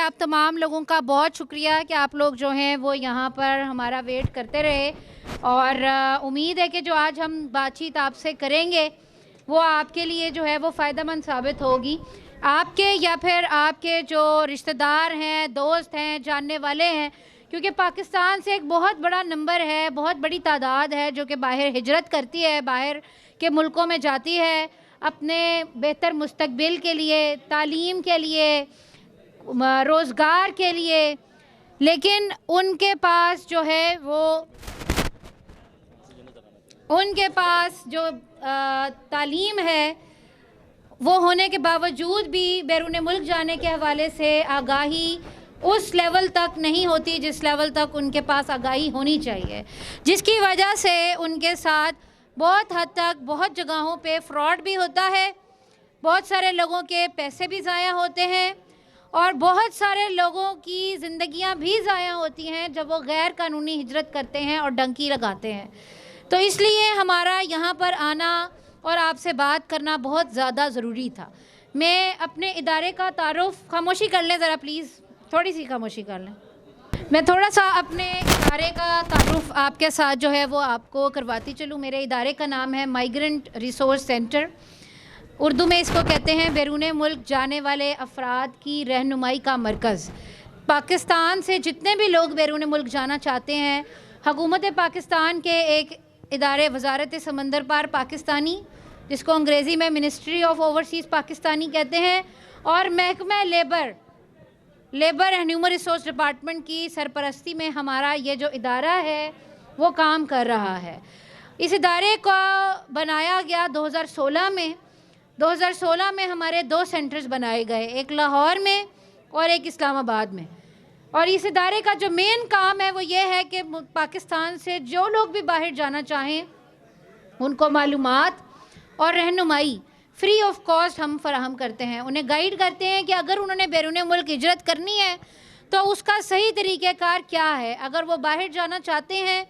आप तमाम लोगों का बहुत शुक्रिया कि आप लोग जो हैं वो यहाँ पर हमारा वेट करते रहे और उम्मीद है कि जो आज हम बातचीत आपसे करेंगे वो आपके लिए जो है वो फ़ायदेमंद साबित होगी। आपके या फिर आपके जो रिश्तेदार हैं, दोस्त हैं, जानने वाले हैं, क्योंकि पाकिस्तान से एक बहुत बड़ा नंबर है, बहुत बड़ी तादाद है जो कि बाहर हिजरत करती है, बाहर के मुल्कों में जाती है अपने बेहतर मुस्तकबिल के लिए, तालीम के लिए, रोज़गार के लिए, लेकिन उनके पास जो है वो उनके पास जो तालीम है वो होने के बावजूद भी बैरून मुल्क जाने के हवाले से आगाही उस लेवल तक नहीं होती जिस लेवल तक उनके पास आगाही होनी चाहिए, जिसकी वजह से उनके साथ बहुत हद तक बहुत जगहों पे फ्रॉड भी होता है, बहुत सारे लोगों के पैसे भी ज़ाया होते हैं और बहुत सारे लोगों की ज़िंदगियां भी ज़ाया होती हैं जब वो गैर कानूनी हिजरत करते हैं और डंकी लगाते हैं। तो इसलिए हमारा यहाँ पर आना और आपसे बात करना बहुत ज़्यादा ज़रूरी था। मैं अपने इदारे का तारुफ़, खामोशी कर लें ज़रा प्लीज़, थोड़ी सी खामोशी कर लें। मैं थोड़ा सा अपने इदारे का तारुफ़ आपके साथ जो है वो आपको करवाती चलूँ। मेरे इदारे का नाम है माइग्रेंट रिसोर्स सेंटर। उर्दू में इसको कहते हैं बैरून मुल्क जाने वाले अफराद की रहनुमाई का मरकज़। पाकिस्तान से जितने भी लोग बैरून मुल्क जाना चाहते हैं, हुकूमत पाकिस्तान के एक इदारे वज़ारत समंदर पार पाकिस्तानी, जिसको अंग्रेज़ी में मिनिस्ट्री ऑफ ओवरसीज़ पाकिस्तानी कहते हैं, और महकमा labour and human resource department की सरपरस्ती में हमारा ये जो इदारा है वो काम कर रहा है। इस इदारे को बनाया गया 2016 में। 2016 में हमारे 2 सेंटर्स बनाए गए, एक लाहौर में और एक इस्लामाबाद में। और इस इदारे का जो मेन काम है वो ये है कि पाकिस्तान से जो लोग भी बाहर जाना चाहें उनको मालूमात और रहनुमाई फ्री ऑफ कॉस्ट हम फराहम करते हैं। उन्हें गाइड करते हैं कि अगर उन्होंने बैरून मुल्क हिजरत करनी है तो उसका सही तरीक़ेकार क्या है, अगर वो बाहर जाना चाहते हैं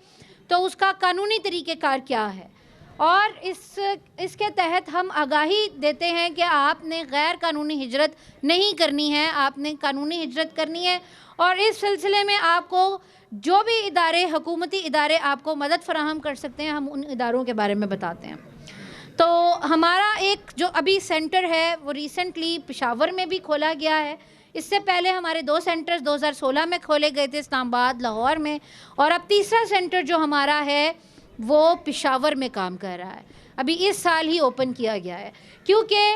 तो उसका कानूनी तरीक़ेकार क्या है। और इसके तहत हम आगाही देते हैं कि आपने गैर कानूनी हिजरत नहीं करनी है, आपने कानूनी हिजरत करनी है। और इस सिलसिले में आपको जो भी इदारे, हुकूमती इदारे आपको मदद फराहम कर सकते हैं, हम उन इदारों के बारे में बताते हैं। तो हमारा एक जो अभी सेंटर है वो रिसेंटली पेशावर में भी खोला गया है। इससे पहले हमारे 2 सेंटर्स 2016 में खोले गए थे, इस्लामाबाद, लाहौर में, और अब तीसरा सेंटर जो हमारा है वो पेशावर में काम कर रहा है। अभी इस साल ही ओपन किया गया है, क्योंकि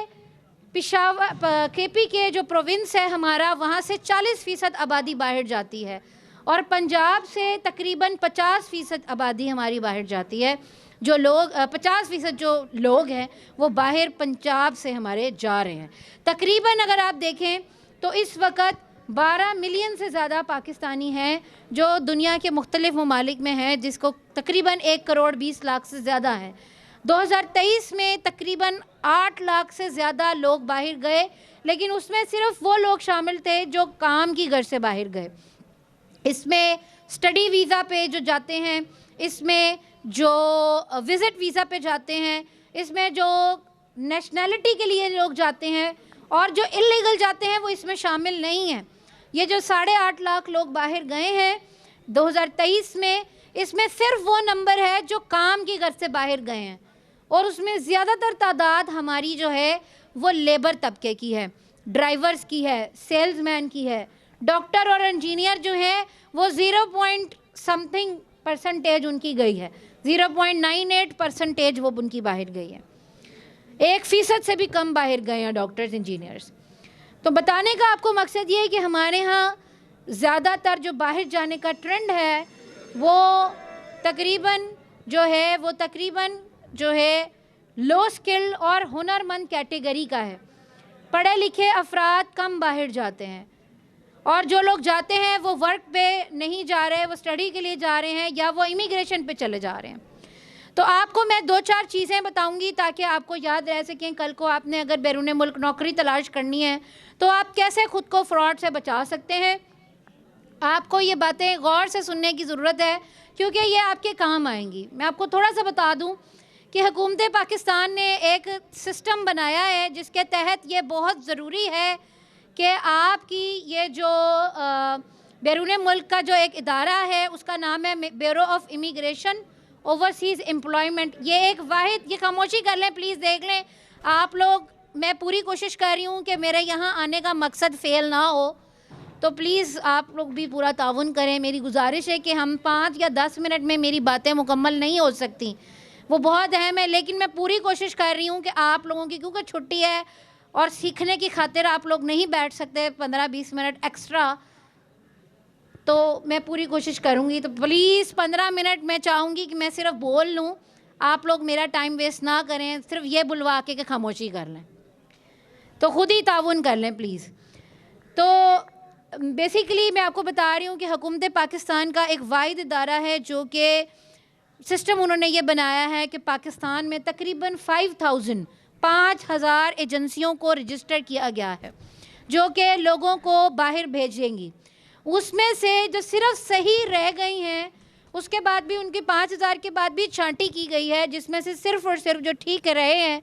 पेशावर केपी के जो प्रोविंस है हमारा, वहाँ से 40% आबादी बाहर जाती है और पंजाब से तकरीबन 50% आबादी हमारी बाहर जाती है। जो लोग 50% जो लोग हैं वो बाहर पंजाब से हमारे जा रहे हैं। तकरीबन अगर आप देखें तो इस वक्त 12 मिलियन से ज़्यादा पाकिस्तानी हैं जो दुनिया के मुख्तलिफ़ ममालिक में हैं, जिसको तकरीबन 1 करोड़ 20 लाख से ज़्यादा हैं। 2023 में तकरीबन 8 लाख से ज़्यादा लोग बाहर गए, लेकिन उसमें सिर्फ वो लोग शामिल थे जो काम की गर्ज से बाहर गए। इसमें स्टडी वीज़ा पे जो जाते हैं, इसमें जो विज़िट वीज़ा पे जाते हैं, इसमें जो नेशनैलिटी के लिए लोग जाते हैं और जो इल्लीगल जाते हैं वो इसमें शामिल नहीं हैं। ये जो 8.5 लाख लोग बाहर गए हैं 2023 में, इसमें सिर्फ वो नंबर है जो काम की गर्ज से बाहर गए हैं, और उसमें ज़्यादातर तादाद हमारी जो है वो लेबर तबके की है, ड्राइवर्स की है, सेल्समैन की है। डॉक्टर और इंजीनियर जो हैं वो 0.something% उनकी गई है, 0.98% वो उनकी बाहर गई है। 1% से भी कम बाहर गए हैं डॉक्टर्स, इंजीनियर्स। तो बताने का आपको मकसद ये है कि हमारे यहाँ ज़्यादातर जो बाहर जाने का ट्रेंड है वो तकरीबन जो है लो स्किल और हुनरमंद कैटेगरी का है। पढ़े लिखे अफराद कम बाहर जाते हैं, और जो लोग जाते हैं वो वर्क पे नहीं जा रहे, वो स्टडी के लिए जा रहे हैं या वो इमिग्रेशन पे चले जा रहे हैं। तो आपको मैं 2-4 चीज़ें बताऊंगी ताकि आपको याद रह सकें। कल को आपने अगर बैरून मुल्क नौकरी तलाश करनी है तो आप कैसे ख़ुद को फ्रॉड से बचा सकते हैं। आपको ये बातें गौर से सुनने की ज़रूरत है, क्योंकि ये आपके काम आएंगी। मैं आपको थोड़ा सा बता दूं कि हुकूमत पाकिस्तान ने एक सिस्टम बनाया है जिसके तहत ये बहुत ज़रूरी है कि आपकी ये जो बैरून मुल्क का जो एक इदारा है उसका नाम है bureau of immigration overseas employment, ये एक वाहिद, ये खामोशी कर लें प्लीज़, देख लें आप लोग। मैं पूरी कोशिश कर रही हूँ कि मेरे यहाँ आने का मकसद फ़ेल ना हो, तो प्लीज़ आप लोग भी पूरा ताउन करें। मेरी गुजारिश है कि हम 5 या 10 मिनट में मेरी बातें मुकम्मल नहीं हो सकती, वो बहुत अहम है, लेकिन मैं पूरी कोशिश कर रही हूँ कि आप लोगों की, क्योंकि छुट्टी है और सीखने की खातिर आप लोग नहीं बैठ सकते 15-20 मिनट एक्स्ट्रा, तो मैं पूरी कोशिश करूँगी। तो प्लीज़ 15 मिनट मैं चाहूँगी कि मैं सिर्फ बोल लूँ, आप लोग मेरा टाइम वेस्ट ना करें, सिर्फ ये बुलवा के खामोशी कर लें, तो ख़ुद ही ताउन कर लें प्लीज़। तो बेसिकली मैं आपको बता रही हूँ कि हुकूमत पाकिस्तान का एक वाहिद इदारा है जो कि सिस्टम उन्होंने ये बनाया है कि पाकिस्तान में तकरीबन 5,000 एजेंसियों को रजिस्टर किया गया है जो कि लोगों को बाहर भेजेंगी। उसमें से जो सिर्फ सही रह गई हैं, उसके बाद भी उनकी 5,000 के बाद भी छांटी की गई है, जिसमें से सिर्फ और सिर्फ जो ठीक रहे हैं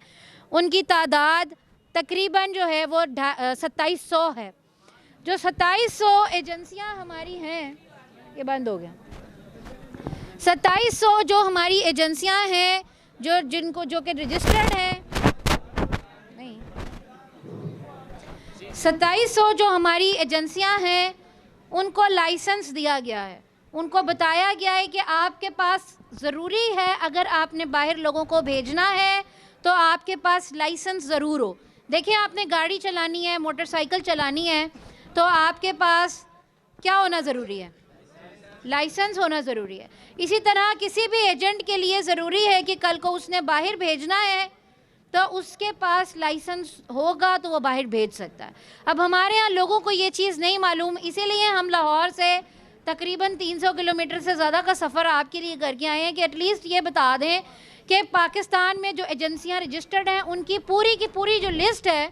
उनकी तादाद तकरीबन जो है वो 2700 है। जो 2700 एजेंसियां हमारी हैं, ये बंद हो गया, 2700 जो हमारी एजेंसियां हैं जो कि रजिस्टर्ड हैं, नहीं 2700 जो हमारी एजेंसियां हैं उनको लाइसेंस दिया गया है। उनको बताया गया है कि आपके पास ज़रूरी है, अगर आपने बाहर लोगों को भेजना है तो आपके पास लाइसेंस ज़रूर हो। देखिए, आपने गाड़ी चलानी है, मोटरसाइकिल चलानी है, तो आपके पास क्या होना ज़रूरी है? लाइसेंस होना ज़रूरी है। इसी तरह किसी भी एजेंट के लिए ज़रूरी है कि कल को उसने बाहर भेजना है तो उसके पास लाइसेंस होगा तो वो बाहर भेज सकता है। अब हमारे यहाँ लोगों को ये चीज़ नहीं मालूम, इसीलिए हम लाहौर से तकरीबन 300 किलोमीटर से ज़्यादा का सफ़र आपके लिए करके आए हैं कि एटलीस्ट ये बता दें कि पाकिस्तान में जो एजेंसियाँ रजिस्टर्ड हैं उनकी पूरी की पूरी जो लिस्ट है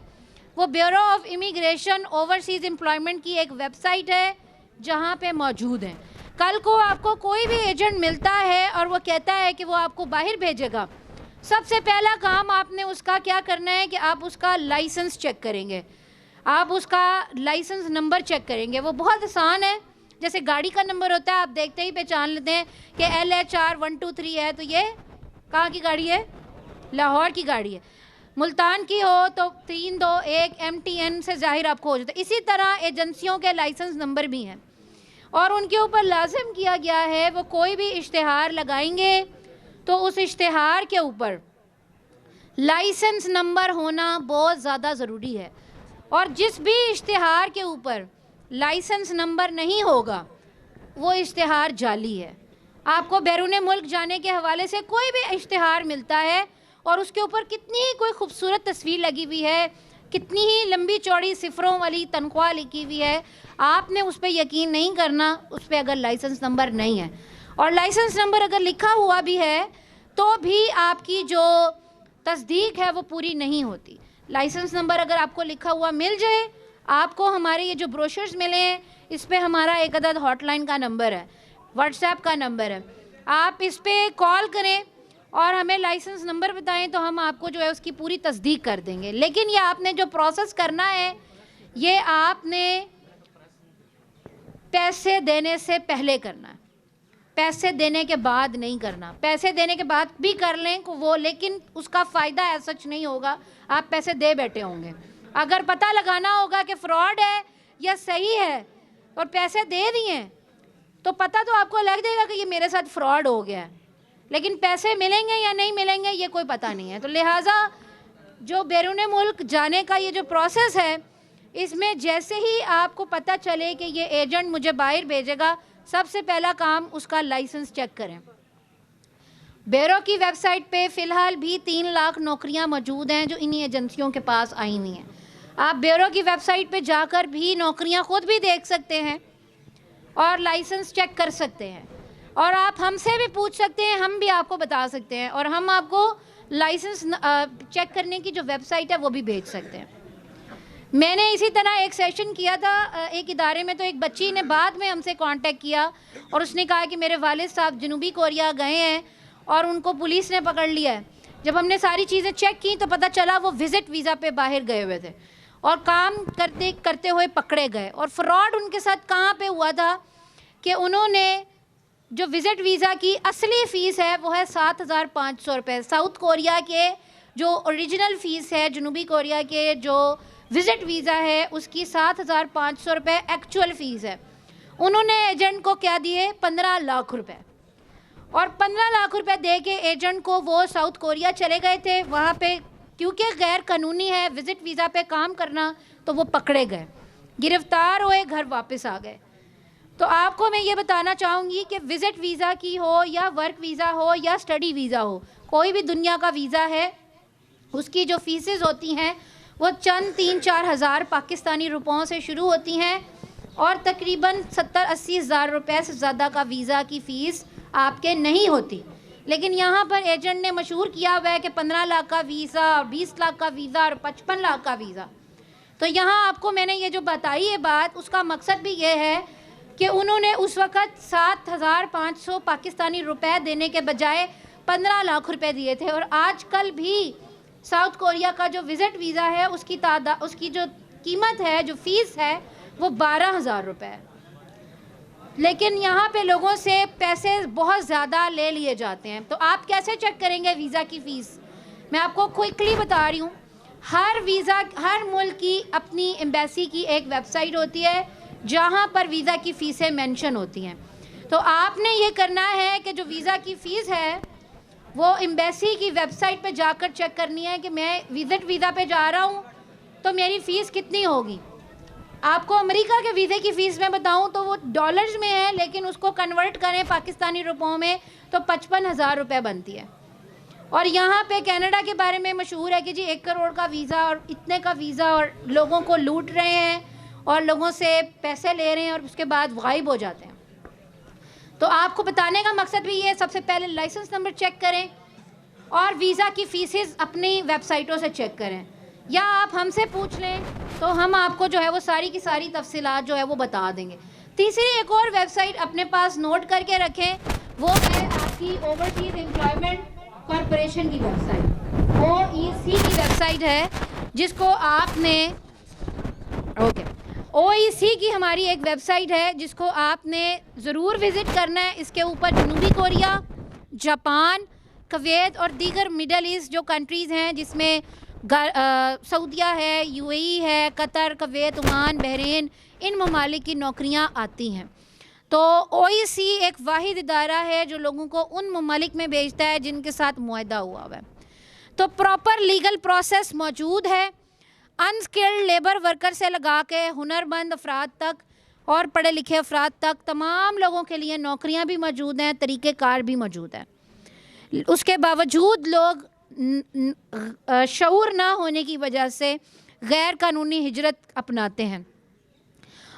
वो bureau of immigration overseas employment की एक वेबसाइट है जहाँ पे मौजूद हैं। कल को आपको कोई भी एजेंट मिलता है और वो कहता है कि वो आपको बाहर भेजेगा, सबसे पहला काम आपने उसका क्या करना है कि आप उसका लाइसेंस चेक करेंगे, आप उसका लाइसेंस नंबर चेक करेंगे। वो बहुत आसान है, जैसे गाड़ी का नंबर होता है, आप देखते ही पहचान लेते हैं कि LHR 123 है, तो ये कहाँ की गाड़ी है? लाहौर की गाड़ी है। मुल्तान की हो तो 321 MTN से ज़ाहिर आपको हो जाता है। इसी तरह एजेंसियों के लाइसेंस नंबर भी हैं और उनके ऊपर लाजिम किया गया है वो कोई भी इश्तिहार लगाएंगे तो उस इश्तिहार के ऊपर लाइसेंस नंबर होना बहुत ज़्यादा ज़रूरी है। और जिस भी इश्तिहार के ऊपर लाइसेंस नंबर नहीं होगा वो इश्तिहार जाली है। आपको बैरून मुल्क जाने के हवाले से कोई भी इश्तिहार मिलता है और उसके ऊपर कितनी ही कोई खूबसूरत तस्वीर लगी हुई है, कितनी ही लंबी चौड़ी सिफरों वाली तनख्वाह लिखी हुई है, आपने उस पर यकीन नहीं करना उस पर अगर लाइसेंस नंबर नहीं है। और लाइसेंस नंबर अगर लिखा हुआ भी है तो भी आपकी जो तस्दीक है वो पूरी नहीं होती। लाइसेंस नंबर अगर आपको लिखा हुआ मिल जाए, आपको हमारे ये जो ब्रोशर्स मिले हैं इस पे हमारा एक अदद हॉटलाइन का नंबर है, व्हाट्सएप का नंबर है, आप इस पर कॉल करें और हमें लाइसेंस नंबर बताएं तो हम आपको जो है उसकी पूरी तस्दीक कर देंगे। लेकिन ये आपने जो प्रोसेस करना है ये आपने पैसे देने से पहले करना है, पैसे देने के बाद नहीं करना। पैसे देने के बाद भी कर लें वो, लेकिन उसका फ़ायदा ऐसा सच नहीं होगा, आप पैसे दे बैठे होंगे। अगर पता लगाना होगा कि फ़्रॉड है या सही है और पैसे दे दिए तो पता तो आपको लग जाएगा कि ये मेरे साथ फ़्रॉड हो गया है, लेकिन पैसे मिलेंगे या नहीं मिलेंगे ये कोई पता नहीं है। तो लिहाजा जो बैरून मुल्क जाने का ये जो प्रोसेस है, इसमें जैसे ही आपको पता चले कि ये एजेंट मुझे बाहर भेजेगा, सबसे पहला काम उसका लाइसेंस चेक करें। ब्यूरो की वेबसाइट पे फ़िलहाल भी 3 लाख नौकरियां मौजूद हैं जो इन्हीं एजेंसियों के पास आई हुई हैं। आप ब्यूरो की वेबसाइट पे जाकर भी नौकरियां खुद भी देख सकते हैं और लाइसेंस चेक कर सकते हैं, और आप हमसे भी पूछ सकते हैं, हम भी आपको बता सकते हैं, और हम आपको लाइसेंस चेक करने की जो वेबसाइट है वो भी भेज सकते हैं। मैंने इसी तरह एक सेशन किया था एक इदारे में, तो एक बच्ची ने बाद में हमसे कांटेक्ट किया और उसने कहा कि मेरे वालिद साहब जनूबी कोरिया गए हैं और उनको पुलिस ने पकड़ लिया है। जब हमने सारी चीज़ें चेक की तो पता चला वो विज़िट वीज़ा पे बाहर गए हुए थे और काम करते करते हुए पकड़े गए। और फ्रॉड उनके साथ कहाँ पे हुआ था कि उन्होंने जो विज़िट वीज़ा की असली फ़ीस है वो है 7,500 रुपये। साउथ कोरिया के जो ओरिजिनल फ़ीस है, जनूबी कोरिया के जो विज़िट वीज़ा है उसकी 7,500 रुपये एक्चुअल फ़ीस है। उन्होंने एजेंट को क्या दिए, 15 लाख रुपए। और 15 लाख रुपए दे के एजेंट को वो साउथ कोरिया चले गए थे। वहाँ पे क्योंकि गैर कानूनी है विज़िट वीज़ा पे काम करना, तो वो पकड़े गए, गिरफ्तार हुए, घर वापस आ गए। तो आपको मैं ये बताना चाहूँगी कि विज़िट वीज़ा की हो या वर्क वीज़ा हो या स्टडी वीज़ा हो, कोई भी दुनिया का वीज़ा है, उसकी जो फ़ीसेस होती हैं वो चंद 3-4 हज़ार पाकिस्तानी रुपयों से शुरू होती हैं और तकरीबन 70-80 हज़ार रुपये से ज़्यादा का वीज़ा की फ़ीस आपके नहीं होती। लेकिन यहाँ पर एजेंट ने मशहूर किया हुआ है कि 15 लाख का वीज़ा और 20 लाख का वीज़ा और 55 लाख का वीज़ा। तो यहाँ आपको मैंने ये जो बताई है बात, उसका मकसद भी ये है कि उन्होंने उस वक़्त 7,500 पाकिस्तानी रुपए देने के बजाय 15 लाख रुपए दिए थे। और आजकल भी साउथ कोरिया का जो विज़िट वीज़ा है उसकी जो कीमत है, जो फ़ीस है, वो 12,000 रुपये है। लेकिन यहाँ पे लोगों से पैसे बहुत ज़्यादा ले लिए जाते हैं। तो आप कैसे चेक करेंगे वीज़ा की फ़ीस? मैं आपको क्विकली बता रही हूँ। हर मुल्क की अपनी एम्बेसी की एक वेबसाइट होती है जहाँ पर वीज़ा की फ़ीसें मेंशन होती हैं। तो आपने ये करना है कि जो वीज़ा की फ़ीस है वो एम्बेसी की वेबसाइट पे जाकर चेक करनी है कि मैं विज़िट वीज़ा पे जा रहा हूँ तो मेरी फ़ीस कितनी होगी। आपको अमेरिका के वीज़े की फ़ीस में बताऊँ तो वो डॉलर्स में है, लेकिन उसको कन्वर्ट करें पाकिस्तानी रुपयों में तो 55,000 रुपये बनती है। और यहाँ पे कनाडा के बारे में मशहूर है कि जी 1 करोड़ का वीज़ा और इतने का वीज़ा, और लोगों को लूट रहे हैं और लोगों से पैसे ले रहे हैं और उसके बाद गायब हो जाते हैं। तो आपको बताने का मकसद भी ये है, सबसे पहले लाइसेंस नंबर चेक करें और वीज़ा की फ़ीसेस अपनी वेबसाइटों से चेक करें, या आप हमसे पूछ लें तो हम आपको जो है वो सारी की सारी तफसीलात जो है वो बता देंगे। तीसरी एक और वेबसाइट अपने पास नोट करके रखें, वो है आपकी ओवरसीज़ एम्प्लॉयमेंट कॉरपोरेशन की वेबसाइट, OEC की वेबसाइट है, जिसको आपने OEC की हमारी एक वेबसाइट है जिसको आपने ज़रूर विज़िट करना है। इसके ऊपर जनूबी कोरिया, जापान, कुवैत और दीगर मिडल ईस्ट जो कंट्रीज़ हैं, जिसमें सऊदीया है, UAE है, कतर, कुवैत, ओमान, बहरीन, इन ममालिक की नौकरियां आती हैं। तो OEC एक वाहिद इदारा है जो लोगों को उन ममालिक में भेजता है जिनके साथ मुआहदा हुआ है। तो प्रॉपर लीगल प्रोसेस मौजूद है। अनस्किल्ड लेबर वर्कर से लगा के हुनरमंद अफराद तक और पढ़े लिखे अफराद तक तमाम लोगों के लिए नौकरियां भी मौजूद हैं, तरीक़ेकार भी मौजूद हैं। उसके बावजूद लोग शऊर ना होने की वजह से गैर कानूनी हिजरत अपनाते हैं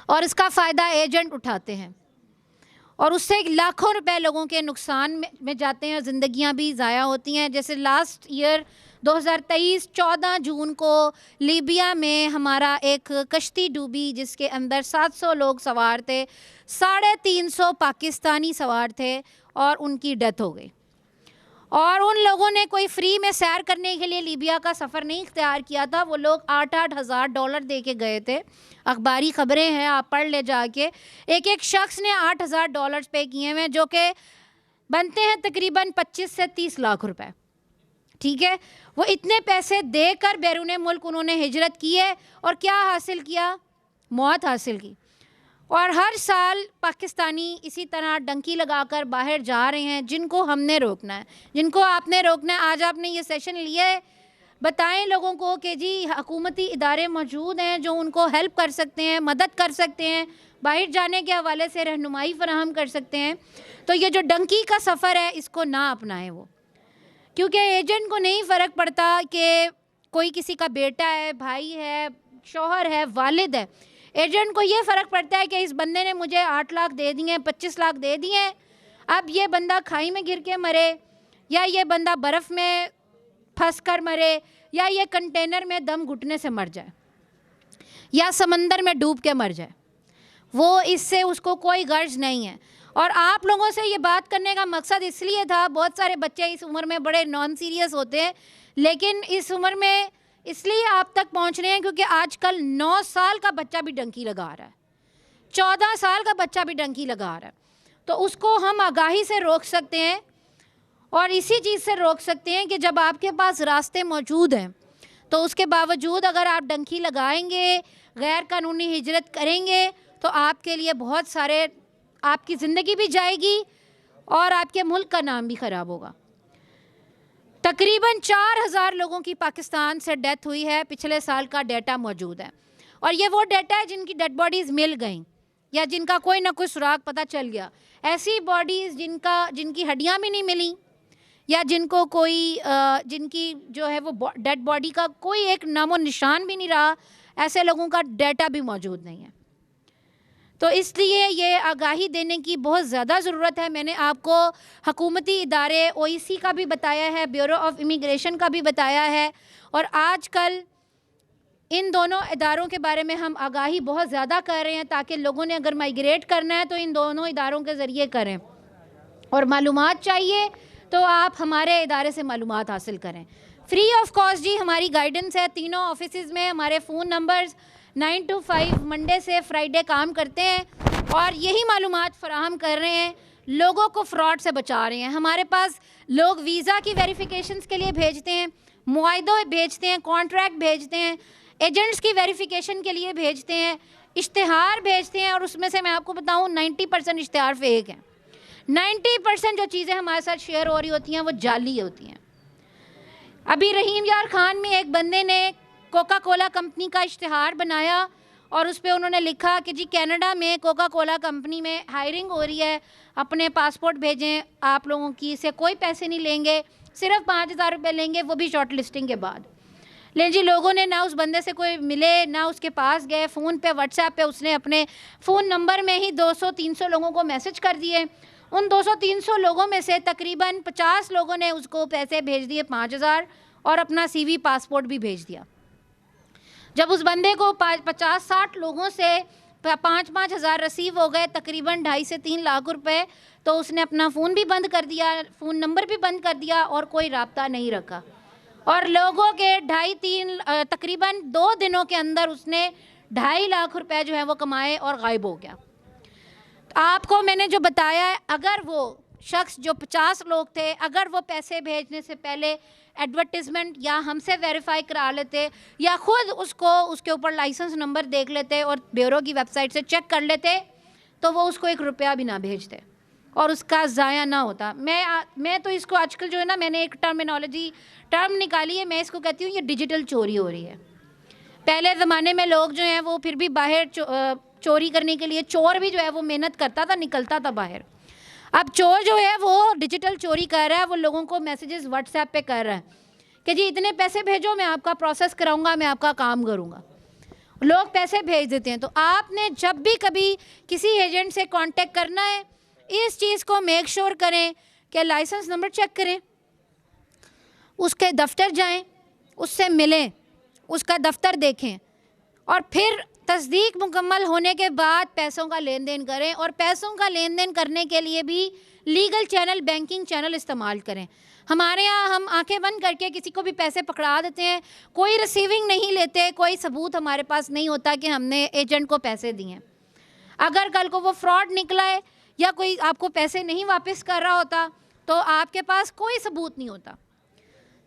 और इसका फ़ायदा एजेंट उठाते हैं, और उससे लाखों रुपए लोगों के नुकसान में जाते हैं और ज़िंदगियां भी ज़ाया होती हैं। जैसे लास्ट ईयर 2023 14 जून को लीबिया में हमारा एक कश्ती डूबी जिसके अंदर 700 लोग सवार थे, 350 पाकिस्तानी सवार थे और उनकी डेथ हो गई। और उन लोगों ने कोई फ्री में सैर करने के लिए लीबिया का सफ़र नहीं इख्तियार किया था, वो लोग 8-8 हज़ार डॉलर दे के गए थे। अखबारी ख़बरें हैं, आप पढ़ ले जाके। एक शख्स ने 8,000 डॉलर्स पे किए हुए, जो कि बनते हैं तकरीबन 25 से 30 लाख रुपए। ठीक है, वो इतने पैसे देकर बैरून मुल्क उन्होंने हिजरत की है और क्या हासिल किया? मौत हासिल की। और हर साल पाकिस्तानी इसी तरह डंकी लगाकर बाहर जा रहे हैं, जिनको हमने रोकना है, जिनको आपने रोकना है। आज आपने ये सेशन लिया है, बताएं लोगों को कि जी हुकूमती इदारे मौजूद हैं जो उनको हेल्प कर सकते हैं, मदद कर सकते हैं, बाहर जाने के हवाले से रहनुमाई फराहम कर सकते हैं। तो ये जो डंकी का सफ़र है इसको ना अपनाएं वो, क्योंकि एजेंट को नहीं फ़र्क पड़ता कि कोई किसी का बेटा है, भाई है, शौहर है, वालिद है। एजेंट को ये फ़र्क पड़ता है कि इस बंदे ने मुझे 8 लाख दे दिए, 25 लाख दे दिए, अब ये बंदा खाई में गिर के मरे, या ये बंदा बर्फ़ में फंस कर मरे, या ये कंटेनर में दम घुटने से मर जाए, या समंदर में डूब के मर जाए, वो इससे उसको कोई गर्ज नहीं है। और आप लोगों से ये बात करने का मकसद इसलिए था, बहुत सारे बच्चे इस उम्र में बड़े नॉन सीरियस होते हैं, लेकिन इस उम्र में इसलिए आप तक पहुंच रहे हैं क्योंकि आजकल 9 साल का बच्चा भी डंकी लगा रहा है, 14 साल का बच्चा भी डंकी लगा रहा है। तो उसको हम आगाही से रोक सकते हैं और इसी चीज़ से रोक सकते हैं कि जब आपके पास रास्ते मौजूद हैं तो उसके बावजूद अगर आप डंकी लगाएंगे, गैर कानूनी हिजरत करेंगे, तो आपके लिए बहुत सारे, आपकी ज़िंदगी भी जाएगी और आपके मुल्क का नाम भी ख़राब होगा। तकरीबन 4000 लोगों की पाकिस्तान से डेथ हुई है, पिछले साल का डेटा मौजूद है। और ये वो डेटा है जिनकी डेड बॉडीज़ मिल गई या जिनका कोई ना कोई सुराग पता चल गया। ऐसी बॉडीज़ जिनकी हड्डियाँ भी नहीं मिली या जिनको कोई जिनकी जो है वो डेड बॉडी का कोई एक नामो निशान भी नहीं रहा, ऐसे लोगों का डेटा भी मौजूद नहीं है। तो इसलिए ये आगाही देने की बहुत ज़्यादा ज़रूरत है। मैंने आपको हुकूमती इदारे ओईसी का भी बताया है, ब्यूरो ऑफ इमिग्रेशन का भी बताया है, और आजकल इन दोनों इदारों के बारे में हम आगाही बहुत ज़्यादा कर रहे हैं ताकि लोगों ने अगर माइग्रेट करना है तो इन दोनों इदारों के ज़रिए करें। और मालूमात चाहिए तो आप हमारे इदारे से मालूमात हासिल करें, फ्री ऑफ कॉस्ट जी। हमारी गाइडेंस है तीनों ऑफिसेज़ में। हमारे फ़ोन नंबर्स 9 to 5 मंडे से फ्राइडे काम करते हैं और यही मालूमात फ़राहम कर रहे हैं, लोगों को फ़्रॉड से बचा रहे हैं। हमारे पास लोग वीज़ा की वेरिफिकेशंस के लिए भेजते हैं, मुआहदे भेजते हैं, कॉन्ट्रैक्ट भेजते हैं, एजेंट्स की वेरिफिकेशन के लिए भेजते हैं, इश्तिहार भेजते हैं, और उसमें से मैं आपको बताऊँ 90% इश्तिहार फेक हैं। 90% जो चीज़ें हमारे साथ शेयर हो रही होती हैं वो जाली होती हैं। अभी रहीम यार खान में एक बंदे ने कोका कोला कंपनी का इश्तिहार बनाया और उस पर उन्होंने लिखा कि जी कनाडा में कोका कोला कंपनी में हायरिंग हो रही है, अपने पासपोर्ट भेजें, आप लोगों की से कोई पैसे नहीं लेंगे, सिर्फ 5000 रुपये लेंगे, वो भी शॉर्ट लिस्टिंग के बाद। लेकिन जी लोगों ने ना उस बंदे से कोई मिले, ना उसके पास गए, फ़ोन पे व्हाट्सएप पे उसने अपने फ़ोन नंबर में ही 200-300 लोगों को मैसेज कर दिए। उन 200-300 लोगों में से तकरीबन 50 लोगों ने उसको पैसे भेज दिए 5000 और अपना CV पासपोर्ट भी भेज दिया। जब उस बंदे को 50-60 लोगों से 5-5 हज़ार रिसीव हो गए, तकरीबन 2.5 से 3 लाख रुपए, तो उसने अपना फ़ोन भी बंद कर दिया, फ़ोन नंबर भी बंद कर दिया और कोई राब्ता नहीं रखा। और लोगों के 2.5-3 तकरीबन 2 दिनों के अंदर उसने 2.5 लाख रुपए जो है वो कमाए और गायब हो गया। तो आपको मैंने जो बताया है, अगर वो शख्स जो 50 लोग थे, अगर वो पैसे भेजने से पहले एडवर्टिजमेंट या हमसे वेरीफाई करा लेते या ख़ुद उसके ऊपर लाइसेंस नंबर देख लेते और ब्यूरो की वेबसाइट से चेक कर लेते, तो वो उसको 1 रुपया भी ना भेजते और उसका ज़ाया ना होता। मैं तो इसको आजकल जो है ना, मैंने एक टर्म निकाली है, मैं इसको कहती हूँ ये डिजिटल चोरी हो रही है। पहले ज़माने में लोग जो हैं वो फिर भी बाहर चोरी करने के लिए, चोर भी जो है वो मेहनत करता था, निकलता था बाहर। अब चोर जो है वो डिजिटल चोरी कर रहा है, वो लोगों को मैसेजेस व्हाट्सएप पे कर रहा है कि जी इतने पैसे भेजो, मैं आपका प्रोसेस कराऊंगा, मैं आपका काम करूंगा। लोग पैसे भेज देते हैं। तो आपने जब भी कभी किसी एजेंट से कांटेक्ट करना है, इस चीज़ को मेक श्योर करें कि लाइसेंस नंबर चेक करें, उसके दफ्तर जाएं, उससे मिलें, उसका दफ्तर देखें और फिर तस्दीक मुकम्मल होने के बाद पैसों का लेन देन करें। और पैसों का लेन देन करने के लिए भी लीगल चैनल, बैंकिंग चैनल इस्तेमाल करें। हमारे यहाँ हम आंखें बंद करके किसी को भी पैसे पकड़ा देते हैं, कोई रिसीविंग नहीं लेते, कोई सबूत हमारे पास नहीं होता कि हमने एजेंट को पैसे दिए हैं। अगर कल को वो फ्रॉड निकला है या कोई आपको पैसे नहीं वापस कर रहा होता तो आपके पास कोई सबूत नहीं होता।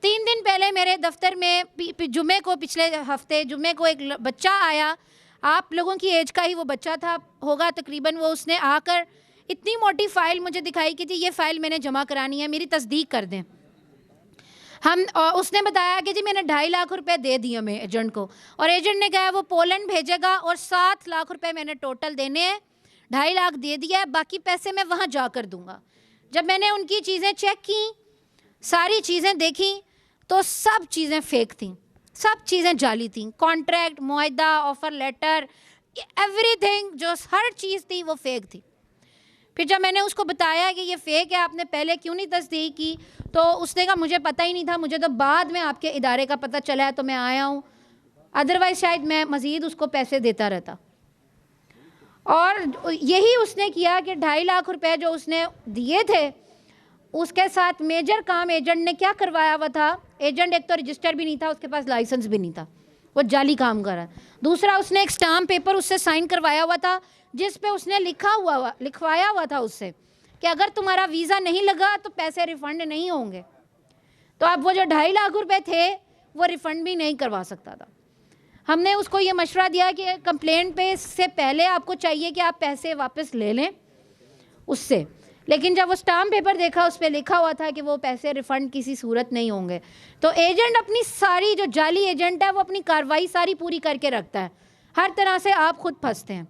3 दिन पहले मेरे दफ्तर में जुमे को, पिछले हफ्ते जुमे को एक बच्चा आया, आप लोगों की एज का ही वो बच्चा था होगा तकरीबन। वो उसने आकर इतनी मोटी फ़ाइल मुझे दिखाई कि जी ये फ़ाइल मैंने जमा करानी है, मेरी तस्दीक कर दें। उसने बताया कि जी मैंने 2.5 लाख रुपए दे दिए मैं एजेंट को, और एजेंट ने कहा वो पोलैंड भेजेगा और 7 लाख रुपए मैंने टोटल देने हैं, 2.5 लाख दे दिया है, बाकी पैसे मैं वहाँ जाकर दूँगा। जब मैंने उनकी चीज़ें चेक की, सारी चीज़ें देखी, तो सब चीज़ें फेक थीं, सब चीज़ें जाली थीं। कॉन्ट्रैक्ट, मुआहदा, ऑफ़र लेटर, एवरीथिंग, जो हर चीज़ थी वो फेक थी। फिर जब मैंने उसको बताया कि ये फ़ेक है, आपने पहले क्यों नहीं तस्दीक की, तो उसने कहा मुझे पता ही नहीं था, मुझे तो बाद में आपके इदारे का पता चला है तो मैं आया हूँ, अदरवाइज़ शायद मैं मज़ीद उसको पैसे देता रहता। और यही उसने किया कि 2.5 लाख रुपए जो उसने दिए थे उसके साथ मेजर काम एजेंट ने क्या करवाया हुआ था, एजेंट एक तो रजिस्टर भी नहीं था, उसके पास लाइसेंस भी नहीं था, वो जाली काम कर रहा। दूसरा, उसने एक स्टाम्प पेपर उससे साइन करवाया हुआ था जिस पे उसने लिखवाया हुआ था उससे कि अगर तुम्हारा वीज़ा नहीं लगा तो पैसे रिफ़ंड नहीं होंगे। तो अब वो जो 2.5 लाख रुपए थे वो रिफ़ंड भी नहीं करवा सकता था। हमने उसको ये मशवरा दिया कि कंप्लेंट पे से पहले आपको चाहिए कि आप पैसे वापस ले लें उससे, लेकिन जब वो स्टाम्प पेपर देखा उस पर लिखा हुआ था कि वो पैसे रिफ़ंड किसी सूरत नहीं होंगे। तो एजेंट अपनी सारी, जो जाली एजेंट है वो अपनी कार्रवाई सारी पूरी करके रखता है। हर तरह से आप खुद फंसते हैं,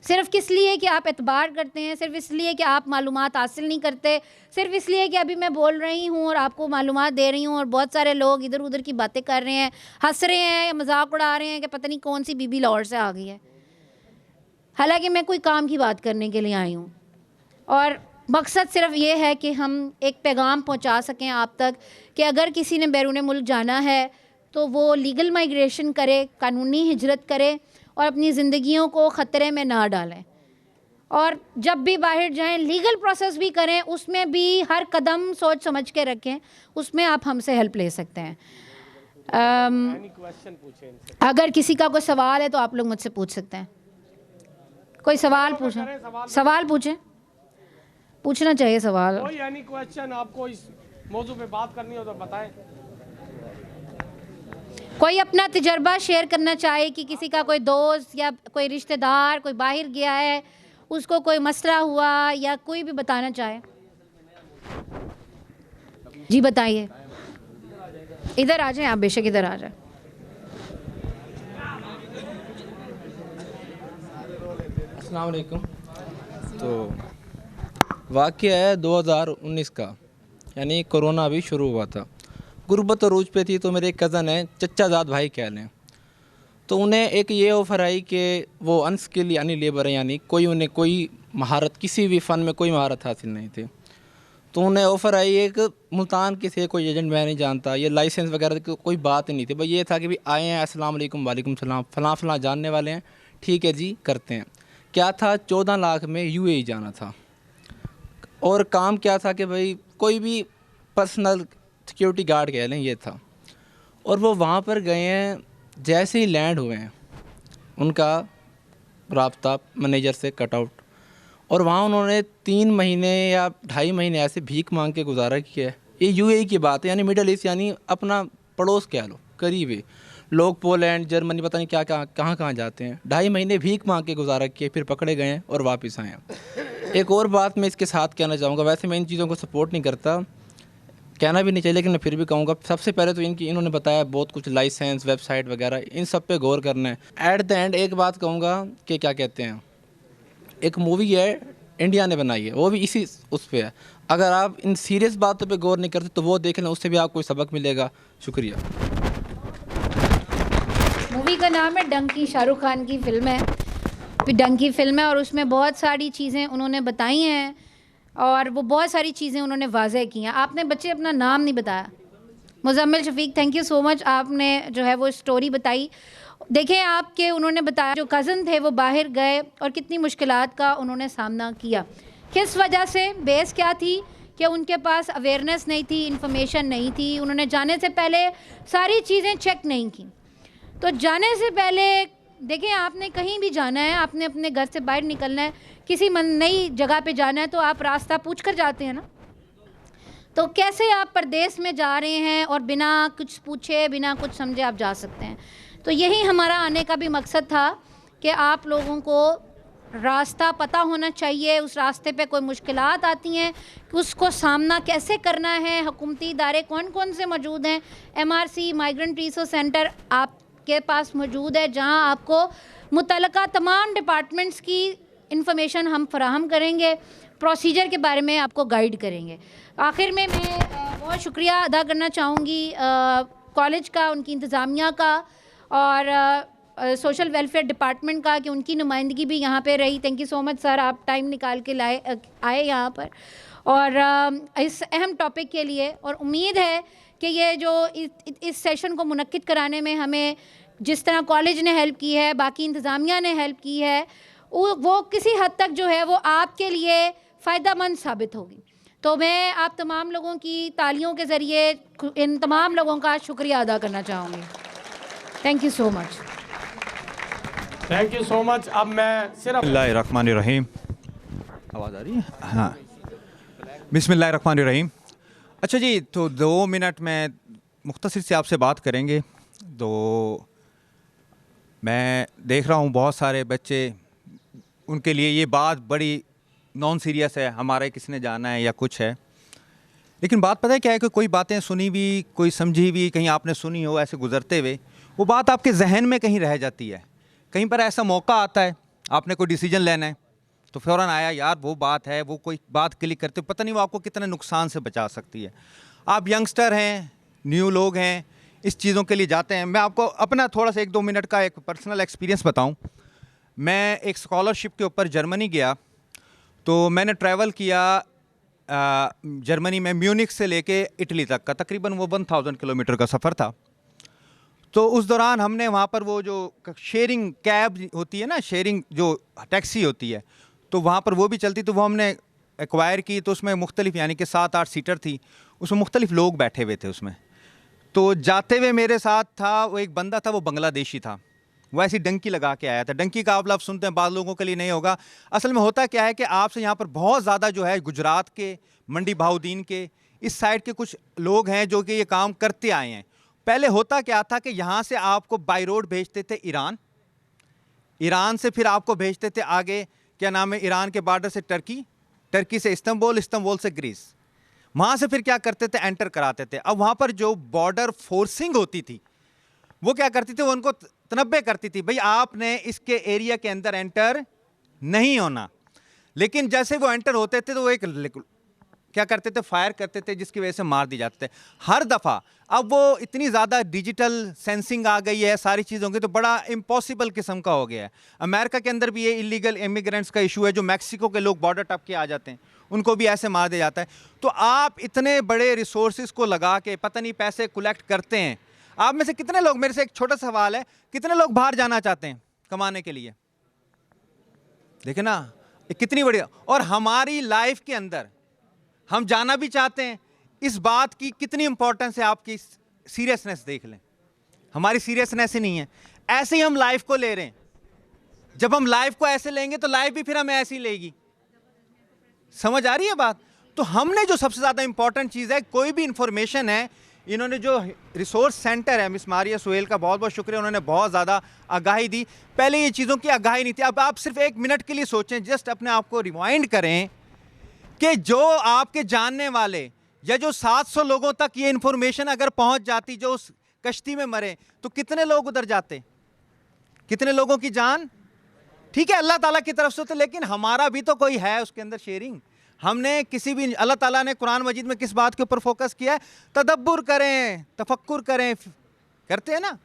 सिर्फ किस लिए कि आप एतबार करते हैं, सिर्फ इसलिए कि आप मालूमात हासिल नहीं करते, सिर्फ इसलिए कि अभी मैं बोल रही हूँ और आपको मालूमात दे रही हूँ और बहुत सारे लोग इधर उधर की बातें कर रहे हैं, हंस रहे हैं या मजाक उड़ा रहे हैं कि पता नहीं कौन सी बीबी लाहौर से आ गई है। हालांकि मैं कोई काम की बात करने के लिए आई हूँ और मकसद सिर्फ ये है कि हम एक पैगाम पहुँचा सकें आप तक कि अगर किसी ने बैरून मुल्क जाना है तो वो लीगल माइग्रेशन करे, कानूनी हिजरत करे और अपनी ज़िंदगियों को ख़तरे में ना डालें। और जब भी बाहर जाएं लीगल प्रोसेस भी करें, उसमें भी हर कदम सोच समझ के रखें, उसमें आप हमसे हेल्प ले सकते हैं। अगर किसी का कोई सवाल है तो आप लोग मुझसे पूछ सकते हैं। कोई सवाल पूछें, सवाल पूछें, पूछना चाहिए सवाल। कोई यानी क्वेश्चन आपको इस मौजू पे बात करनी हो तो बताएं। कोई अपना तजर्बा शेयर करना चाहे कि किसी का कोई दोस्त या कोई रिश्तेदार कोई बाहर गया है, उसको कोई मसला हुआ या कोई भी बताना चाहे, जी बताइए। इधर आ जाएं आप, बेशक इधर आ जाएं। अस्सलाम वालेकुम। तो वाक़या है 2019 का, यानी कोरोना अभी शुरू हुआ था। गुर्बत अरूज पे थी, तो मेरे एक कज़न है, चच्चाजाद भाई कह लें, तो उन्हें एक ये ऑफ़र आई कि वो अनस्किल यानी लेबर है, यानी उन्हें कोई महारत, किसी भी फ़न में कोई महारत हासिल नहीं थी। तो उन्हें ऑफ़र आई एक मुल्तान के थे, कोई एजेंट मैं नहीं जानता, ये लाइसेंस वगैरह की कोई बात ही नहीं थी। भाई ये था कि भाई आए हैं, अस्सलाम वालेकुम, वालेकुम सलाम, फ़लाँ फ़लाँ जानने वाले हैं, ठीक है जी करते हैं। क्या था, 14 लाख में UAE जाना था। और काम क्या था कि भाई कोई भी पर्सनल सिक्योरिटी गार्ड कह लें, ये था। और वो वहाँ पर गए हैं, जैसे ही लैंड हुए हैं उनका राब्ता मैनेजर से कट आउट, और वहाँ उन्होंने 3 महीने या 2.5 महीने ऐसे भीख मांग के गुजारा किया है। ये UAE की बात है, यानी मिडल ईस्ट, यानी अपना पड़ोस कह लो, करीब है। लोग पोलैंड, जर्मनी, पता नहीं क्या कहाँ जाते हैं। 2.5 महीने भीख मांग के गुजारा किए, फिर पकड़े गए और वापस आए हैं। एक और बात मैं इसके साथ कहना चाहूँगा, वैसे मैं इन चीज़ों को सपोर्ट नहीं करता, कहना भी नहीं चाहिए, लेकिन मैं फिर भी कहूँगा। सबसे पहले तो इन्होंने बताया बहुत कुछ, लाइसेंस, वेबसाइट वगैरह, इन सब पे गौर करना है। एट द एंड एक बात कहूँगा कि क्या कहते हैं, एक मूवी है इंडिया ने बनाई है, वो भी इसी उस पर है। अगर आप इन सीरियस बातों पे गौर नहीं करते तो वो देख लें, उससे भी आपको सबक मिलेगा। शुक्रिया। मूवी का नाम है डंकी, शाहरुख खान की फ़िल्म है, डंकी फ़िल्म है, और उसमें बहुत सारी चीज़ें उन्होंने बताई हैं और वो बहुत सारी चीज़ें उन्होंने वाज़ह की हैं। आपने बच्चे अपना नाम नहीं बताया। Muzammil Shafiq, thank you so much, आपने जो है वो स्टोरी बताई। देखें आपके, उन्होंने बताया जो कज़न थे वो बाहर गए और कितनी मुश्किलात का उन्होंने सामना किया। किस वजह से, बेस क्या थी कि उनके पास अवेयरनेस नहीं थी, इन्फॉर्मेशन नहीं थी, उन्होंने जाने से पहले सारी चीज़ें चेक नहीं की। तो जाने से पहले देखें, आपने कहीं भी जाना है, आपने अपने घर से बाहर निकलना है, किसी नई जगह पे जाना है तो आप रास्ता पूछ कर जाते हैं ना। तो कैसे आप परदेश में जा रहे हैं और बिना कुछ पूछे, बिना कुछ समझे आप जा सकते हैं। तो यही हमारा आने का भी मकसद था कि आप लोगों को रास्ता पता होना चाहिए, उस रास्ते पे कोई मुश्किलात आती हैं कि उसको सामना कैसे करना है, हुकूमती इदारे कौन कौन से मौजूद हैं, MRC माइग्रेंट रिसोर्स सेंटर आपके पास मौजूद है, जहां आपको मुतल्लका तमाम डिपार्टमेंट्स की इंफॉर्मेशन हम फराहम करेंगे, प्रोसीजर के बारे में आपको गाइड करेंगे। आखिर में मैं बहुत शुक्रिया अदा करना चाहूँगी कॉलेज का, उनकी इंतज़ामिया का और सोशल वेलफेयर डिपार्टमेंट का कि उनकी नुमाइंदगी भी यहाँ पे रही। Thank you so much sir, आप टाइम निकाल के आए यहाँ पर और इस अहम टॉपिक के लिए। और उम्मीद है कि ये जो इस सेशन को मुनक्किद कराने में हमें जिस तरह कॉलेज ने हेल्प की है, बाकी इंतज़ामिया ने हेल्प की है, वो किसी हद तक जो है वो आपके लिए फ़ायदेमंद साबित होगी। तो मैं आप तमाम लोगों की तालियों के ज़रिए इन तमाम लोगों का शुक्रिया अदा करना चाहूँगी। Thank you so much. Thank you so much. अब मैं सिर्फ बिस्मिल्लाहिर्रहमानिर्रहीम। आवाज़ आ रही है? हाँ, बिस्मिल्लाहिर्रहमानिर्रहीम। अच्छा जी, तो 2 मिनट में मुख्तसर से आपसे बात करेंगे। तो मैं देख रहा हूँ बहुत सारे बच्चे, उनके लिए ये बात बड़ी नॉन सीरियस है, हमारे किसने जाना है या कुछ है। लेकिन बात पता है क्या है कि कोई बातें सुनी हुई, कोई समझी हुई, कहीं आपने सुनी हो ऐसे गुजरते हुए, वो बात आपके जहन में कहीं रह जाती है। कहीं पर ऐसा मौका आता है, आपने कोई डिसीजन लेना है तो फ़ौरन आया यार वो बात है, वो कोई बात क्लिक करते हो, पता नहीं वो आपको कितने नुकसान से बचा सकती है। आप यंगस्टर हैं, न्यू लोग हैं, इस चीज़ों के लिए जाते हैं। मैं आपको अपना थोड़ा सा 1-2 मिनट का एक पर्सनल एक्सपीरियंस बताऊं। मैं एक स्कॉलरशिप के ऊपर जर्मनी गया, तो मैंने ट्रैवल किया जर्मनी में म्यूनिख से लेके इटली तक का, तकरीबन वो 1000 किलोमीटर का सफ़र था। तो उस दौरान हमने वहाँ पर वो जो शेयरिंग कैब होती है ना, शेयरिंग जो टैक्सी होती है, तो वहाँ पर वो भी चलती, तो वो हमने एक्वायर की। तो उसमें मुख्तलिफ यानी कि 7-8 सीटर थी, उसमें मुख्तलिफ लोग बैठे हुए थे उसमें। तो जाते हुए मेरे साथ था वो एक बंदा था, वो बांग्लादेशी था। वो ऐसी डंकी लगा के आया था। डंकी का आप लफ्ज़ सुनते हैं, बाद लोगों के लिए नहीं होगा। असल में होता क्या है कि आपसे यहाँ पर बहुत ज़्यादा जो है गुजरात के, मंडी बहाउद्दीन के, इस साइड के कुछ लोग हैं जो कि ये काम करते आए हैं। पहले होता क्या था कि यहाँ से आपको बाई रोड भेजते थे ईरान, ईरान से फिर आपको भेजते थे आगे, क्या नाम है, ईरान के बॉर्डर से टर्की, टर्की से इस्तांबुल, इस्तांबुल से ग्रीस। वहाँ से फिर क्या करते थे, एंटर कराते थे। अब वहाँ पर जो बॉर्डर फोर्सिंग होती थी, वो क्या करती थी, वो उनको तनब्बे करती थी, भाई आपने इसके एरिया के अंदर एंटर नहीं होना। लेकिन जैसे वो एंटर होते थे तो वो एक क्या करते थे, फायर करते थे, जिसकी वजह से मार दी जाते थे हर दफ़ा। अब वो इतनी ज़्यादा डिजिटल सेंसिंग आ गई है, सारी चीज़ों की, तो बड़ा इम्पॉसिबल किस्म का हो गया है। अमेरिका के अंदर भी ये इलीगल इमिग्रेंट्स का इशू है, जो मैक्सिको के लोग बॉर्डर टप के आ जाते हैं, उनको भी ऐसे मार दिया जाता है। तो आप इतने बड़े रिसोर्सेज को लगा के पता नहीं पैसे कलेक्ट करते हैं। आप में से कितने लोग, मेरे से एक छोटा सवाल है, कितने लोग बाहर जाना चाहते हैं कमाने के लिए? देखे ना, कितनी बड़ी। और हमारी लाइफ के अंदर हम जाना भी चाहते हैं, इस बात की कितनी इंपॉर्टेंस है, आपकी सीरियसनेस देख लें। हमारी सीरियसनेस ही नहीं है, ऐसे ही हम लाइफ को ले रहे हैं। जब हम लाइफ को ऐसे लेंगे तो लाइफ भी फिर हमें ऐसी लेगी। समझ आ रही है बात? तो हमने जो सबसे ज़्यादा इंपॉर्टेंट चीज़ है, कोई भी इंफॉर्मेशन है, इन्होंने जो रिसोर्स सेंटर है, मिस मारिया सुहेल का बहुत बहुत शुक्रिया, उन्होंने बहुत ज़्यादा आगाही दी। पहले ये चीज़ों की आगाही नहीं थी। अब आप सिर्फ 1 मिनट के लिए सोचें, जस्ट अपने आप को रिवाइंड करें कि जो आपके जानने वाले या जो 700 लोगों तक ये इंफॉर्मेशन अगर पहुंच जाती, जो उस कश्ती में मरे, तो कितने लोग उधर जाते, कितने लोगों की जान। ठीक है, अल्लाह ताला की तरफ से तो, लेकिन हमारा भी तो कोई है उसके अंदर शेयरिंग। हमने किसी भी, अल्लाह ताला ने कुरान मजीद में किस बात के ऊपर फोकस किया है? तदब्बुर करें, तफक्कुर करें, करते हैं ना,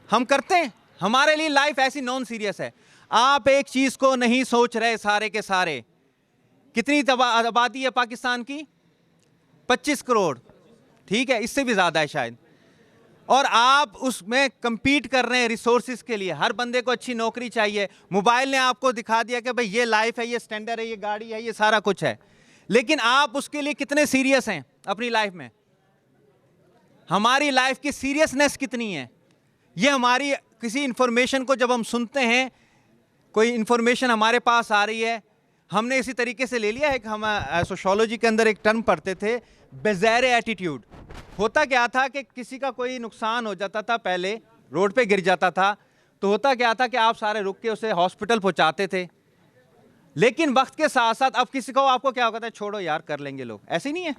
हम करते हैं। हमारे लिए लाइफ ऐसी नॉन सीरियस है। आप एक चीज़ को नहीं सोच रहे, सारे के सारे, कितनी आबादी है पाकिस्तान की? 25 करोड़, ठीक है, इससे भी ज़्यादा है शायद। और आप उसमें compete कर रहे हैं रिसोर्सेज के लिए। हर बंदे को अच्छी नौकरी चाहिए। मोबाइल ने आपको दिखा दिया कि भाई ये लाइफ है, ये स्टैंडर्ड है, ये गाड़ी है, ये सारा कुछ है। लेकिन आप उसके लिए कितने सीरियस हैं अपनी लाइफ में? हमारी लाइफ की सीरियसनेस कितनी है? ये हमारी किसी इंफॉर्मेशन को जब हम सुनते हैं, कोई इंफॉर्मेशन हमारे पास आ रही है, हमने इसी तरीके से ले लिया है कि हम सोशियोलॉजी के अंदर एक टर्म पढ़ते थे, बेज़ैर एटीट्यूड। होता क्या था कि किसी का कोई नुकसान हो जाता था, पहले रोड पे गिर जाता था, तो होता क्या था कि आप सारे रुक के उसे हॉस्पिटल पहुंचाते थे। लेकिन वक्त के साथ साथ अब किसी को, आपको क्या होता है, छोड़ो यार कर लेंगे लोग, ऐसे नहीं है।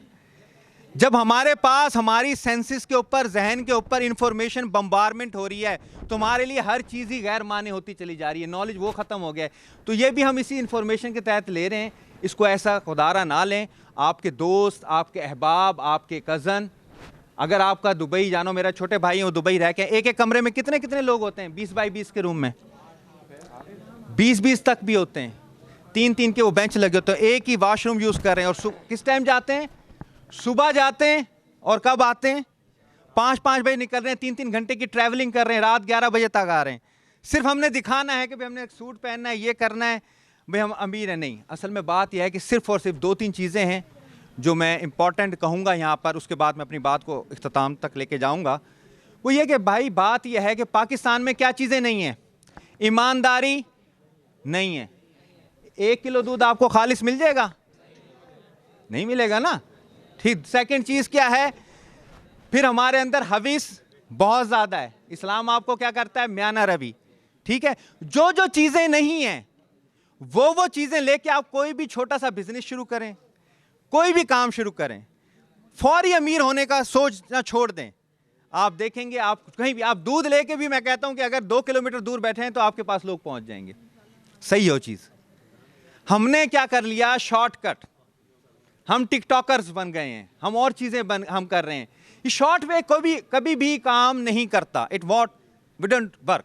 जब हमारे पास हमारी सेंसेस के ऊपर, जहन के ऊपर इंफॉर्मेशन बम्बारमेंट हो रही है, तो हमारे लिए हर चीज़ ही गैर मान्य होती चली जा रही है। नॉलेज वो ख़त्म हो गया है। तो ये भी हम इसी इंफॉर्मेशन के तहत ले रहे हैं। इसको ऐसा खुदारा ना लें। आपके दोस्त, आपके अहबाब, आपके कज़न, अगर आपका दुबई जानो, मेरा छोटे भाई है वो दुबई रह के, एक एक कमरे में कितने कितने लोग होते हैं? 20 बाई 20 के रूम में 20-20 तक भी होते हैं। 3-3 के वो बेंच लगे होते हैं, एक ही वाशरूम यूज़ कर रहे हैं। और किस टाइम जाते हैं? सुबह जाते हैं। और कब आते हैं? 5-5 बजे निकल रहे हैं, 3-3 घंटे की ट्रैवलिंग कर रहे हैं, रात 11 बजे तक आ रहे हैं। सिर्फ हमने दिखाना है कि भाई हमने एक सूट पहनना है, ये करना है, भाई हम अमीर हैं। नहीं, असल में बात यह है कि सिर्फ और सिर्फ 2-3 चीज़ें हैं जो मैं इम्पॉर्टेंट कहूँगा यहाँ पर, उसके बाद मैं अपनी बात को इख्तिताम तक लेके जाऊँगा, वो ये कि भाई बात यह है कि पाकिस्तान में क्या चीज़ें नहीं हैं? ईमानदारी नहीं है। 1 किलो दूध आपको खालिस मिल जाएगा? नहीं मिलेगा ना। ठीक। सेकंड चीज़ क्या है? फिर हमारे अंदर हवीस बहुत ज़्यादा है। इस्लाम आपको क्या करता है? म्याना रवि। ठीक है। जो जो चीज़ें नहीं हैं वो चीज़ें लेके आप कोई भी छोटा सा बिजनेस शुरू करें, कोई भी काम शुरू करें, फौरी अमीर होने का सोचना छोड़ दें। आप देखेंगे, आप कहीं भी आप दूध लेके भी, मैं कहता हूं कि अगर 2 किलोमीटर दूर बैठे हैं तो आपके पास लोग पहुंच जाएंगे। सही हो चीज़। हमने क्या कर लिया? शॉर्टकट। हम टिकटॉकर्स बन गए हैं, हम और चीज़ें हम कर रहे हैं। ये शॉर्ट वे कभी भी काम नहीं करता। It wouldn't work.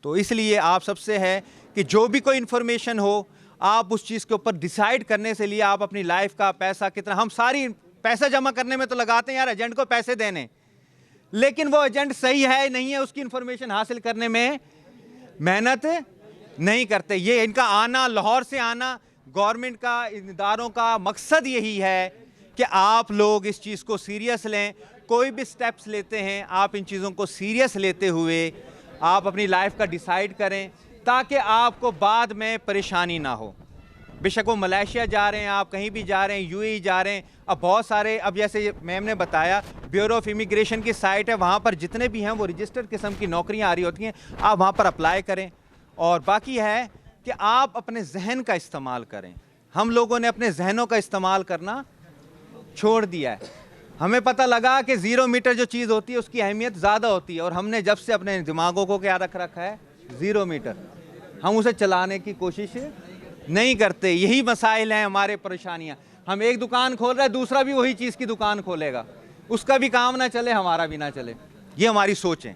तो इसलिए आप सबसे है कि जो भी कोई इंफॉर्मेशन हो, आप उस चीज़ के ऊपर डिसाइड करने से लिए आप अपनी लाइफ का पैसा कितना, हम सारी पैसा जमा करने में तो लगाते हैं यार, एजेंट को पैसे देने, लेकिन वो एजेंट सही है नहीं है उसकी इंफॉर्मेशन हासिल करने में मेहनत नहीं करते। ये इनका आना, लाहौर से आना, गवर्नमेंट का, इदारों का मकसद यही है कि आप लोग इस चीज़ को सीरियस लें। कोई भी स्टेप्स लेते हैं, आप इन चीज़ों को सीरियस लेते हुए आप अपनी लाइफ का डिसाइड करें, ताकि आपको बाद में परेशानी ना हो। बेशक वो मलेशिया जा रहे हैं, आप कहीं भी जा रहे हैं, यूएई जा रहे हैं, अब बहुत सारे, अब जैसे मैम ने बताया, ब्यूरो ऑफ इमिग्रेशन की साइट है, वहाँ पर जितने भी हैं वो रजिस्टर्ड किस्म की नौकरियाँ आ रही होती हैं, आप वहाँ पर अप्लाई करें। और बाकी है कि आप अपने जहन का इस्तेमाल करें। हम लोगों ने अपने जहनों का इस्तेमाल करना छोड़ दिया है। हमें पता लगा कि 0 मीटर जो चीज़ होती है उसकी अहमियत ज़्यादा होती है, और हमने जब से अपने दिमागों को क्या रख रखा है? 0 मीटर। हम उसे चलाने की कोशिश नहीं करते। यही मसाइल हैं हमारे, परेशानियाँ। हम एक दुकान खोल रहे हैं, दूसरा भी वही चीज़ की दुकान खोलेगा, उसका भी काम ना चले, हमारा भी ना चले। ये हमारी सोच है,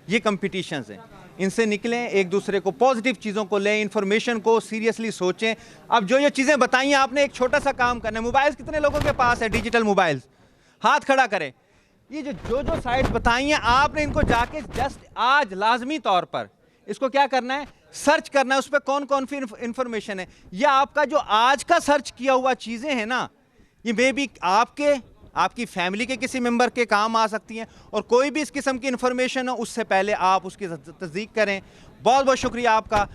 ये कंपटीशंस हैं। इनसे निकलें, एक दूसरे को, पॉजिटिव चीज़ों को लें, इंफॉर्मेशन को सीरियसली सोचें। अब जो चीज़ें बताई हैं आपने, एक छोटा सा काम करना है। मोबाइल्स कितने लोगों के पास है? डिजिटल मोबाइल्स, हाथ खड़ा करें। ये जो साइट्स बताई हैं आपने, इनको जाके जस्ट आज लाजमी तौर पर इसको क्या करना है? सर्च करना है, उस पर कौन कौन सी इंफॉर्मेशन है। या आपका जो आज का सर्च किया हुआ चीज़ें हैं ना, ये मे भी आपकी फैमिली के किसी मेंबर के काम आ सकती हैं, और कोई भी इस किस्म की इंफॉर्मेशन हो, उससे पहले आप उसकी तस्दीक करें। बहुत बहुत शुक्रिया आपका।